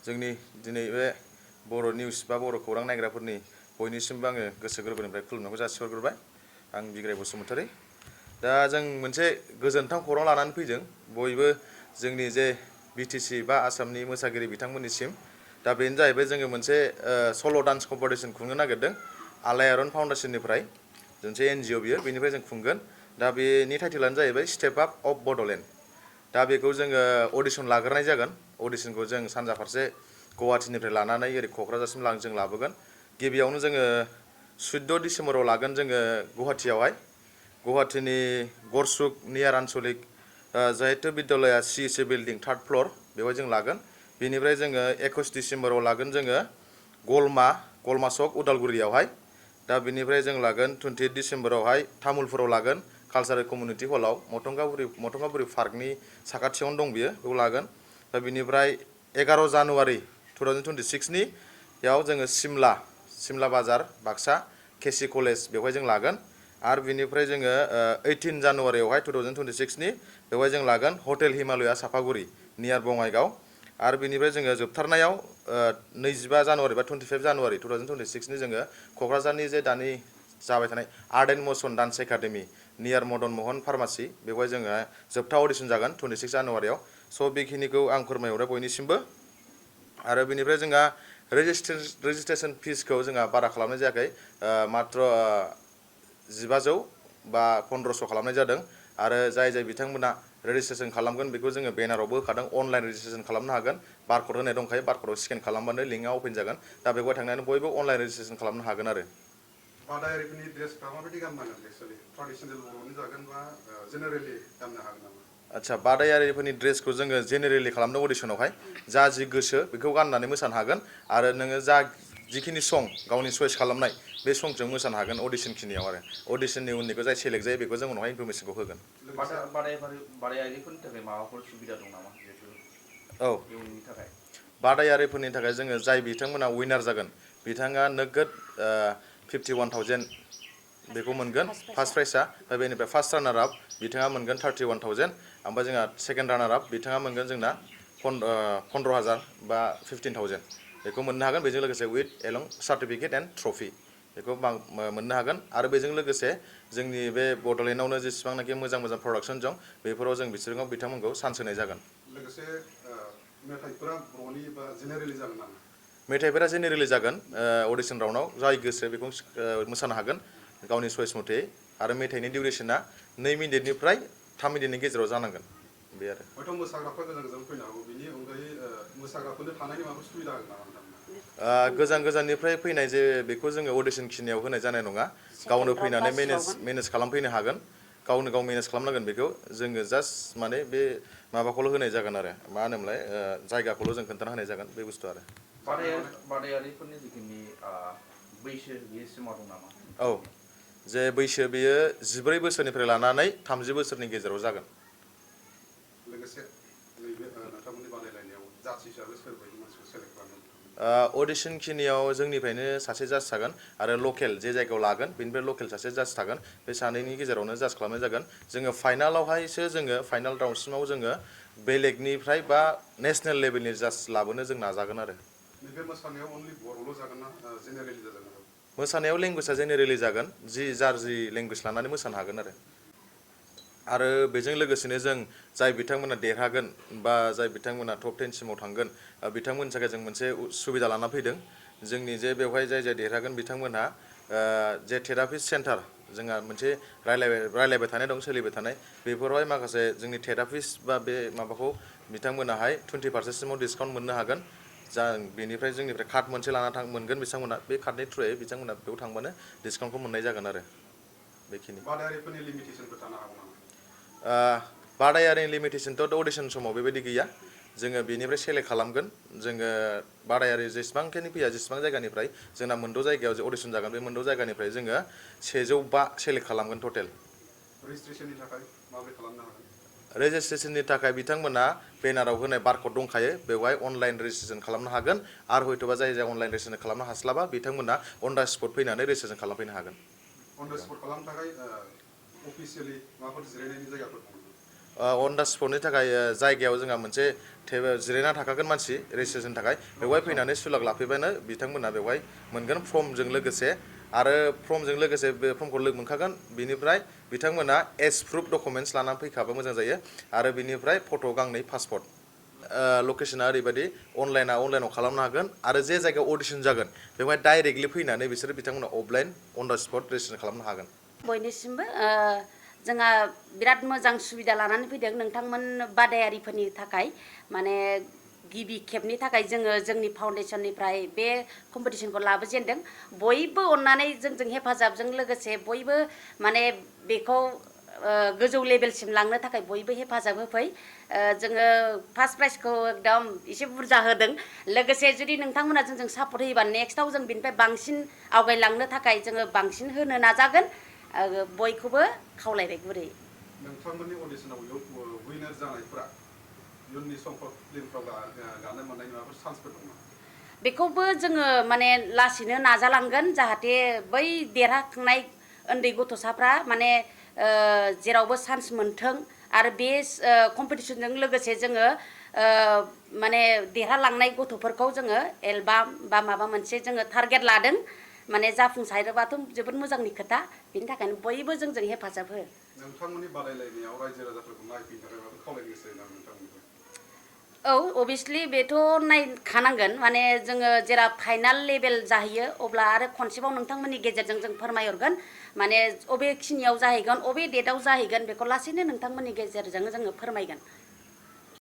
जोंनि दिनै बे बर' निउस बा बर' खौरां नायग्राफोरनि बयनिसिमबो आङो गोसो गोरबोनिफ्राय खुलुमनायखौ जासिहरग्रोबाय। आं बिग्राय बसुमतारी। दा जों मोनसे गोजोनथाव खौरां लानानै फैदों बयबो जोंनि जे बिटिसि बा आसामनि मोसागिरि बिथांमोननिसिम। दा बेनो जाहैबाय जोङो मोनसे सल' डान्स कम्पिटिसन खुंनो नागिरदों आलायारन फाउन्डेसननिफ्राय मोनसे NGO बियो बेनिफ्राय जों खुंगोन। दा बेनि टाइटेलानो जाहैबाय स्टेप आप अफ बड'लेण्ड। दा बेखौ जोङो अडिसन लाग्रोनाय जागोन। अडिसनखौ जों सानजा फारसे गुवाहाटिनिफ्राय लानानै ओरै क'क्राझारसिम जों लाबोगोन। गिबियावनो जोङो 14 डिसेम्बराव लागोन जोङो गुवाहाटियावहाय। गुवाहाटिनि गरसुक नियार आनसलिक जाहित्य बिद्यालया CEC बिल्डिं 3rd फ्ल'र बेवहाय जों लागोन। बेनिफ्राय जोङो 21 डिसेम्बराव लागोन जोङो गलमा चक उदालगुरियावहाय। दा बेनिफ्राय जों लागोन 28 डिसेम्बरावहाय तामुलपुराव लागोन कालसारेल कमिउनिटि हलाव मथंगाबुरि पार्कनि साखाथियावनो दं बियो बेयाव लागोन। दा बेनिफ्राय 11 जानुवारि 2026 याव जोङो सिमला बाजार बाक्सा केसि कलेज बेवहाय जों लागोन। आरो बिनिफ्राय जोङो 18 जानुवारियावहाय 2026 बेवहाय जों लागोन हटेल हिमालया सापागुरि नियार बङाइगाव। आरो बिनिफ्राय जोङो जोबथारनायाव 25 जानुवारि बा 25 जानुवारि 2026 जोङो क'क्राझारनि जे दानि जाबाय थानाय art and motion dance academy नियार मदन महन फार्मासि बेवहाय जोङो जोबथा अडिसन जागोन 26 जानुवारियाव। स' बेखिनिखौ आं फोरमायहरो बयनिसिमबो। आरो बेनिफ्राय जोंहा रेजिस्ट्रेसन फिसखौ जोंहा बारा खालामनाय जायाखै मात्र 1500 बा 1500 खालामनाय जादों। आरो जाय बिथांमोना रेजिस्ट्रेसन खालामगोन बेखौ जोङो बेनारावबो होखादों अनलाइन रेजिस्ट्रेसन खालामनो हागोन। बारक'ड होनाय दंखायो बारक'डआव स्केन खालामबानो लिंकआ अपेन जागोन। दा बेवहाय थांनानै बयबो अनलाइन रेजिस्ट्रेसन खालामनो हागोन आरो। बादायारिफोरनि ड्रेसफ्रा माबायदि गाननांगोन एक्सुवेलि ट्रेडिसनेल बर'नि जागोन बा जेनेरेलि गाननो हागोन नामा? आदसा बादायारिफोरनि ड्रेसखौ जोङो जेनेरेलि खालामदों अडिसनावहाय जा जि गोसो बेखौ गाननानै मोसानो हागोन। आरो नोङो जिखिनि सं गावनि चयस खालामनाय बे संजों मोसानो हागोन अडिसन खिनियाव आरो अडिसननि उननिखौ जाय सेलेक्ट जायो बेखौ जों उनावहाय इनफरमेसनखौ होगोन। बादायारिफोरनि थाखाय माबाफोर सुबिदा दं नामा जिहेतु औ इयुननि थाखाय? बादायारिफोरनि थाखाय जोङो जाय बिथांमोना विनार जागोन बिथाङा नोगोद 51,000 बेखौ मोनगोन फार्स्ट प्राइजआ। ओमफ्राय बेनिफ्राय फार्स्ट रानार आप बिथाङा मोनगोन 31,000। ओमफ्राय जोंहा सेकेन्ड रानार आप बिथाङा मोनगोन जोंना 15,000 बा 15,000 बेखौ मोननो हागोन। बेजों लोगोसे उइथ एलं सार्टिफिकेट एन्ड ट्रफि बेखौ मोननो हागोन। आरो बेजों लोगोसे जोंनि बे बड'लेण्डआवनो जेसेबांनाखि मोजां प्रडाक्सन दं बेफोराव जों बिथांमोनखौ चान्स होनाय जागोन। लोगोसे मेथाइफोरा बर'नि बा जेनेरेलि जागोन नामा? मेथाइफोरा जेनेरेलि जागोन अडिसन राउन्डआव जाय गोसो बेखौ मोसानो हागोन गावनि चयस मथे। आरो मेथाइनि डिउरेसना 2 मिनिटनिफ्राय 3 मिनिटनि गेजेराव जानांगोन बे आरो। हयथ' मोसाग्राफ्रा गोजान गोजान फैनो हागौ बिनि अनगायै मोसाग्राफोरनो थानायनि माबाफोर सुबिदा होगोन नामा नोंथांमोना? गोजान गोजाननिफ्राय फैनाय जे बेखौ जोङो अडिसन खिनियाव होनाय जानाय नङा। गावनो फैनानै मेनेज खालामफैनो हागोन। गावनो गाव मेनेज खालामनांगोन बेखौ जोङो जास्ट माने बे माबाखौल' होनाय जागोन आरो मा होनोमोनलाय जायगाखौल' जों खोन्थाना होनाय जागोन बे बुस्थु आरो। बादायारिफोरनि जिखिनि बैसो बेयो सिमा दं नामा? औ जे बैसो बेयो 14 बोसोरनिफ्राय लानानै 30 बोसोरनि गेजेराव जागोन। लोगोसे नैबे नोंथांमोननि बादायलायनायाव जाज हिसाबै सोरबायदि मानसिखौ सेलेक्ट खालामो? अडिसन खिनियाव जोंनिफ्रायनो सासे जाज थागोन आरो लकेल जे जायगायाव लागोन बेनिफ्राय लकेल सासे जाज थागोन। बे सानैनि गेजेरावनो जाज खालामनाय जागोन। जोङो फाइनालावहायसो जोङो फाइनाल राउन्डसिमाव जोङो बेलेगनिफ्राय बा नेसनेल लेभेलनि जाज लाबोनो जों नाजागोन आरो। नैबे मोसानायाव अनलि बर'ल' जागोन ना जेनेरेलि जागोन? मोसानायाव लेंगुवेजआ जेनेरेलि जागोन जार जि लेंगुवेज लानानै मोसानो हागोन आरो। आरो बेजों लोगोसेनो जों जाय बिथांमोना देरहागोन बा जाय बिथांमोना टप 10 सिमाव थांगोन बिथांमोननि थाखाय जों मोनसे सुबिदा लाना फैदों। जोंनि जे बेवहाय जाय देरहागोन बिथांमोनहा जे थेरापिस्ट सेन्टार जोंहा मोनसे रायलायबाय थानाय दं सोलिबाय थानाय बेफोरावहाय माखासे जोंनि थेरापिस्ट बा बे माबाखौ बिथांमोनाहाय 20% सिमाव डिसकाउन्ट मोननो हागोन। बेनिफ्राय जोंनिफ्राय कार्ड मोनसे लाना मोनगोन बिथांमोना बे कार्डनि थ्रुयै बिथांमोना बेयाव थांबानो डिसकाउन्टखौ मोननाय जागोन आरो बेखिनि। बादायारिफोरनि लिमिटेसनफोर थानो हागौ नामा? बादायारिनि लिमिटेसनथ' अडिसन समाव बेबायदि गैया। जोङो बेनिफ्राय सेलेक्ट खालामगोन। जोङो बादायारि जेसेबांखिनि फैया जेसेबां जायगानिफ्राय जोंना 6 जायगायाव जे अडिसन जागोन बे 6 जायगानिफ्राय जोङो 105 सेलेक्ट खालामगोन टटेल। रेजिस्ट्रेसननि थाखाय माबोरै खालामनो हागोन? रेजिस्ट्रेसननि थाखाय बिथांमोना बेनाराव होनाय बारक'ड दंखायो बेवहाय अनलाइन रेजिस्ट्रेसन खालामनो हागोन। आरो हयथ'बा जाय अनलाइन रेजिस्ट्रेसन खालामनो हास्लाबा बिथांमोना अन दा स्पट फैनानै रेजिस्ट्रेसन खालामफैनो हागोन। अन दा स्पट खालामनो थाखाय अफिसियेलि माबाफोर जिरायनायनि जायगाफोर दङ? अन दा स्पटनि थाखाय जायगायाव जोंहा मोनसे जिरायना थाखागोन मानसि रेजिस्ट्रेसननि थाखाय बेवहाय फैनानै सुलाक लाफैबानो बिथांमोना बेवहाय मोनगोन फर्मजों लोगोसे आरो फर्मजों लोगोसे बे फर्मखौ लोगो मोनखागोन बिनिफ्राय बिथांमोना एज प्रुफ डकुमेन्टस लानानै फैखाबा मोजां जायो आरो बिनिफ्राय फट' गांनै पासपर्ट लकेसना ओरैबायदि अनलाइनाव खालामनो हागोन आरो जे जायगायाव अडिसन जागोन बेवहाय डाइरेक्टलि फैनानै बिसोरो बिथांमोना अफलाइन अन दा स्पट रेजिस्ट्रेसन खालामनो हागोन बयनिसिमबो जोंहा बिराद मोजां सुबिदा लानानै फैदों नोंथांमोन बादायारिफोरनि थाखाय माने गिबि खेबनि थाखाय जोङो जोंनि फाउन्डेसननिफ्राय बे कम्पिटिसनखौ लाबोजेनदों बयबो अननानै जोंजों हेफाजाबजों लोगोसे बयबो माने बेखौ गोजौ लेभेलसिम लांनो थाखाय बयबो हेफाजाब होफै जोङो फार्स्ट प्राइजखौ एकदम एसे बुरजा होदों लोगोसे जुदि नोंथांमोना जोंजों सापर्ट होयोबा नेक्स्टआव जों बिनिफ्राय बांसिन आवगायलांनो थाखाय जोङो बांसिन होनो नाजागोन बयखौबो खावलायबाय गुरै नोंथांमोननि अडिसनाव उइनार जानायफ्रा इयुननि समफोर फिल्मफ्राव गानो मोननायनि माबाफोर चान्सफोर दं नामा बेखौबो जोङो माने लासैनो नाजालांगोन जाहाथे बै देरहाखांनाय उन्दै गथ'साफ्रा माने जेरावबो चान्स मोनथों आरो बे कम्पिटिसनजों लोगोसे जोङो माने देरहालांनाय गथ'फोरखौ जोङो एलबाम बा माबा मोनसे जोङो टारगेट लादों माने जाफुंसारोबाथ' जोबोद मोजांनि खोथा बेनि थाखायनो बयबो जोंजों हेफाजाब हो नोंथांमोननि बादायलायनायाव रायजो राजाफोरखौ नायफैनो थाखाय माबाफोर खावलायनो गोसो जायो नामा नोंथांमोननिफ्राय औ अभियासलि बेथ' नायखानांगोन माने जोङो जेला फाइनाल लेभेल जाहैयो अब्ला आरो खनसेबाव नोंथांमोननि गेजेरजों जों फोरमायहरगोन माने अबेखिनियाव जाहैगोन अबे डेटआव जाहैगोन बेखौ लासैनो नोंथांमोननि गेजेरजों जोङो फोरमायगोन